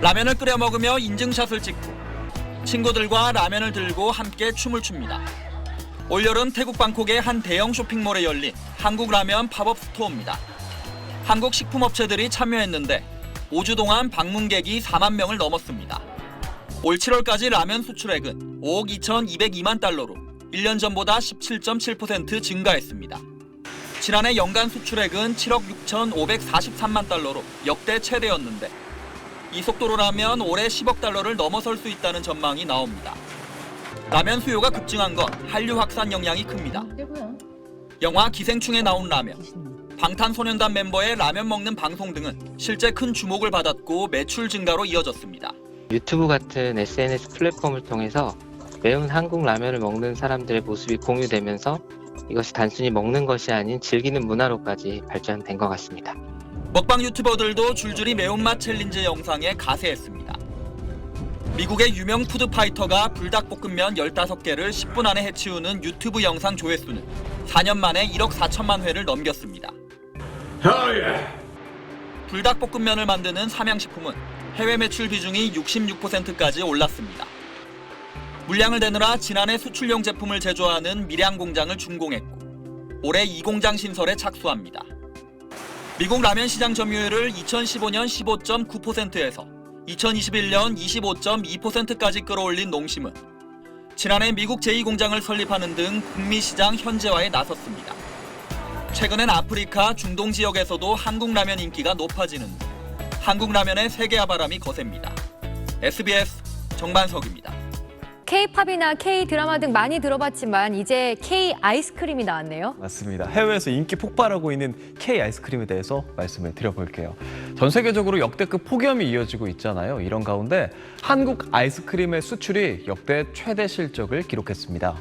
라면을 끓여 먹으며 인증샷을 찍고 친구들과 라면을 들고 함께 춤을 춥니다. 올여름 태국 방콕의 한 대형 쇼핑몰에 열린 한국 라면 팝업 스토어입니다. 한국 식품업체들이 참여했는데 5주 동안 방문객이 4만 명을 넘었습니다. 올 7월까지 라면 수출액은 5억 2,202만 달러로 1년 전보다 17.7% 증가했습니다. 지난해 연간 수출액은 7억 6,543만 달러로 역대 최대였는데 이 속도로라면 올해 10억 달러를 넘어설 수 있다는 전망이 나옵니다. 라면 수요가 급증한 건 한류 확산 영향이 큽니다. 영화 기생충에 나온 라면, 방탄소년단 멤버의 라면 먹는 방송 등은 실제 큰 주목을 받았고 매출 증가로 이어졌습니다. 유튜브 같은 SNS 플랫폼을 통해서 매운 한국 라면을 먹는 사람들의 모습이 공유되면서 이것이 단순히 먹는 것이 아닌 즐기는 문화로까지 발전된 것 같습니다. 먹방 유튜버들도 줄줄이 매운맛 챌린지 영상에 가세했습니다. 미국의 유명 푸드파이터가 불닭볶음면 15개를 10분 안에 해치우는 유튜브 영상 조회수는 4년 만에 1억 4천만 회를 넘겼습니다. 불닭볶음면을 만드는 삼양식품은 해외 매출 비중이 66%까지 올랐습니다. 물량을 내느라 지난해 수출용 제품을 제조하는 밀양 공장을 준공했고 올해 이 공장 신설에 착수합니다. 미국 라면 시장 점유율을 2015년 15.9%에서 2021년 25.2%까지 끌어올린 농심은 지난해 미국 제2공장을 설립하는 등 북미 시장 현지화에 나섰습니다. 최근엔 아프리카, 중동 지역에서도 한국 라면 인기가 높아지는 등 한국 라면의 세계화 바람이 거셉니다. SBS 정만석입니다. K-팝이나 K-드라마 등 많이 들어봤지만 이제 K-아이스크림이 나왔네요. 맞습니다. 해외에서 인기 폭발하고 있는 K-아이스크림에 대해서 말씀을 드려볼게요. 전 세계적으로 역대급 폭염이 이어지고 있잖아요. 이런 가운데 한국 아이스크림의 수출이 역대 최대 실적을 기록했습니다.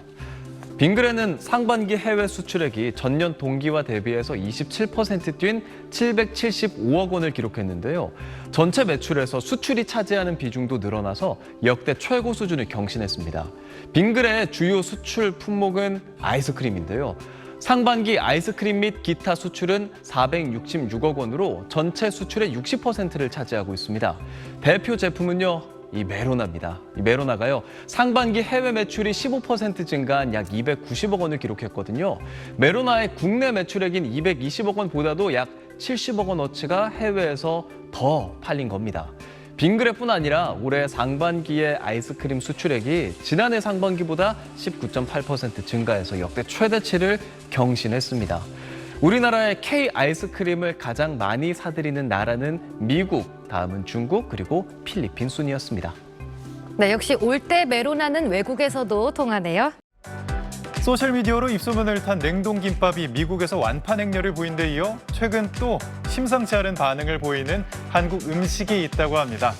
빙그레는 상반기 해외 수출액이 전년 동기와 대비해서 27% 뛴 775억 원을 기록했는데요. 전체 매출에서 수출이 차지하는 비중도 늘어나서 역대 최고 수준을 경신했습니다. 빙그레의 주요 수출 품목은 아이스크림인데요. 상반기 아이스크림 및 기타 수출은 466억 원으로 전체 수출의 60%를 차지하고 있습니다. 대표 제품은요. 이 메로나입니다. 이 메로나가요. 상반기 해외 매출이 15% 증가한 약 290억 원을 기록했거든요. 메로나의 국내 매출액인 220억 원보다도 약 70억 원어치가 해외에서 더 팔린 겁니다. 빙그레뿐 아니라 올해 상반기의 아이스크림 수출액이 지난해 상반기보다 19.8% 증가해서 역대 최대치를 경신했습니다. 우리나라의 K-아이스크림을 가장 많이 사들이는 나라는 미국, 다음은 중국, 그리고 필리핀 순이었습니다. 네, 역시 올 때 메로나는 외국에서도 통하네요. 소셜미디어로 입소문을 탄 냉동김밥이 미국에서 완판 행렬을 보인 데 이어 최근 또 심상치 않은 반응을 보이는 한국 음식이 있다고 합니다.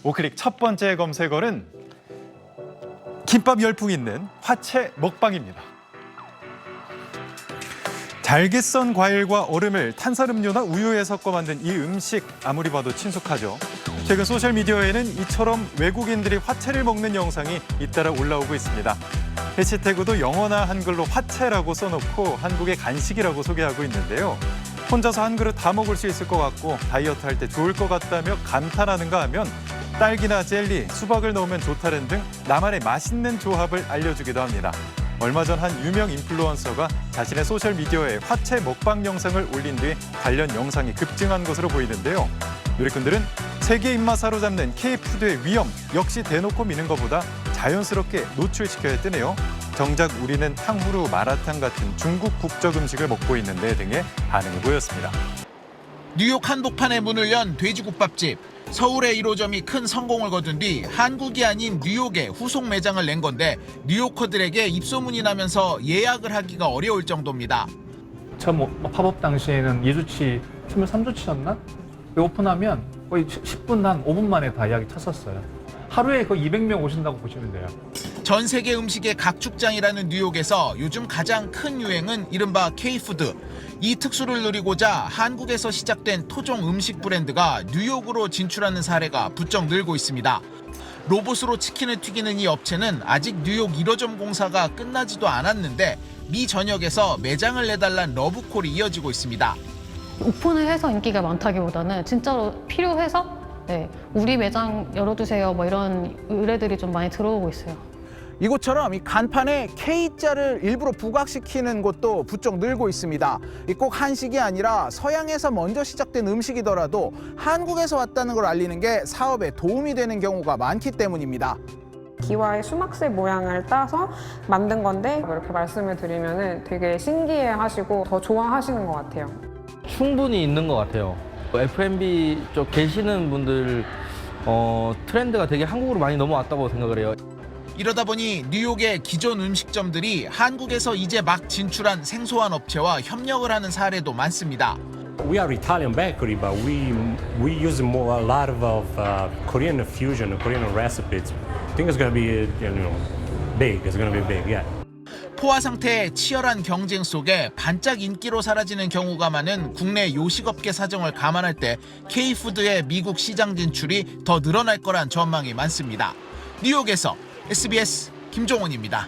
오클릭 첫 번째 검색어는 김밥 열풍 있는 화채 먹방입니다. 잘게 썬 과일과 얼음을 탄산음료나 우유에 섞어 만든 이 음식 아무리 봐도 친숙하죠. 최근 소셜미디어에는 이처럼 외국인들이 화채를 먹는 영상이 잇따라 올라오고 있습니다. 해시태그도 영어나 한글로 화채라고 써놓고 한국의 간식이라고 소개하고 있는데요. 혼자서 한 그릇 다 먹을 수 있을 것 같고 다이어트 할 때 좋을 것 같다며 감탄하는가 하면 딸기나 젤리, 수박을 넣으면 좋다는 등 나만의 맛있는 조합을 알려주기도 합니다. 얼마 전 한 유명 인플루언서가 자신의 소셜미디어에 화채 먹방 영상을 올린 뒤 관련 영상이 급증한 것으로 보이는데요. 누리꾼들은 세계 입맛 사로잡는 K푸드의 위험 역시 대놓고 미는 것보다 자연스럽게 노출시켜야 뜨네요. 정작 우리는 탕후루, 마라탕 같은 중국 국적 음식을 먹고 있는데 등의 반응이 보였습니다. 뉴욕 한복판에 문을 연 돼지국밥집. 서울의 1호점이 큰 성공을 거둔 뒤 한국이 아닌 뉴욕에 후속 매장을 낸 건데 뉴요커들에게 입소문이 나면서 예약을 하기가 어려울 정도입니다. 처음 팝업 당시에는 2주치, 3주치였나? 오픈하면 거의 10분, 한 5분 만에 다 예약이 찼었어요. 하루에 거의 200명 오신다고 보시면 돼요. 전 세계 음식의 각축장이라는 뉴욕에서 요즘 가장 큰 유행은 이른바 K푸드. 이 특수를 누리고자 한국에서 시작된 토종 음식 브랜드가 뉴욕으로 진출하는 사례가 부쩍 늘고 있습니다. 로봇으로 치킨을 튀기는 이 업체는 아직 뉴욕 1호점 공사가 끝나지도 않았는데 미 전역에서 매장을 내달란 러브콜이 이어지고 있습니다. 오픈을 해서 인기가 많다기보다는 진짜로 필요해서 네, 우리 매장 열어주세요. 뭐 이런 의뢰들이 좀 많이 들어오고 있어요. 이곳처럼 이 간판에 K자를 일부러 부각시키는 곳도 부쩍 늘고 있습니다. 꼭 한식이 아니라 서양에서 먼저 시작된 음식이더라도 한국에서 왔다는 걸 알리는 게 사업에 도움이 되는 경우가 많기 때문입니다. 기와의 수막새 모양을 따서 만든 건데 이렇게 말씀을 드리면 되게 신기해하시고 더 좋아하시는 것 같아요. 충분히 있는 것 같아요. F&B 쪽 계시는 분들 트렌드가 되게 한국으로 많이 넘어왔다고 생각을 해요. 이러다 보니 뉴욕의 기존 음식점들이 한국에서 이제 막 진출한 생소한 업체와 협력을 하는 사례도 많습니다. We are Italian bakery, but we use more a lot of Korean fusion, Korean recipes. I think it's going to be big. It's going to be big, yeah. 포화 상태의 치열한 경쟁 속에 반짝 인기로 사라지는 경우가 많은 국내 요식업계 사정을 감안할 때 K푸드의 미국 시장 진출이 더 늘어날 거란 전망이 많습니다. 뉴욕에서 SBS 김종훈입니다.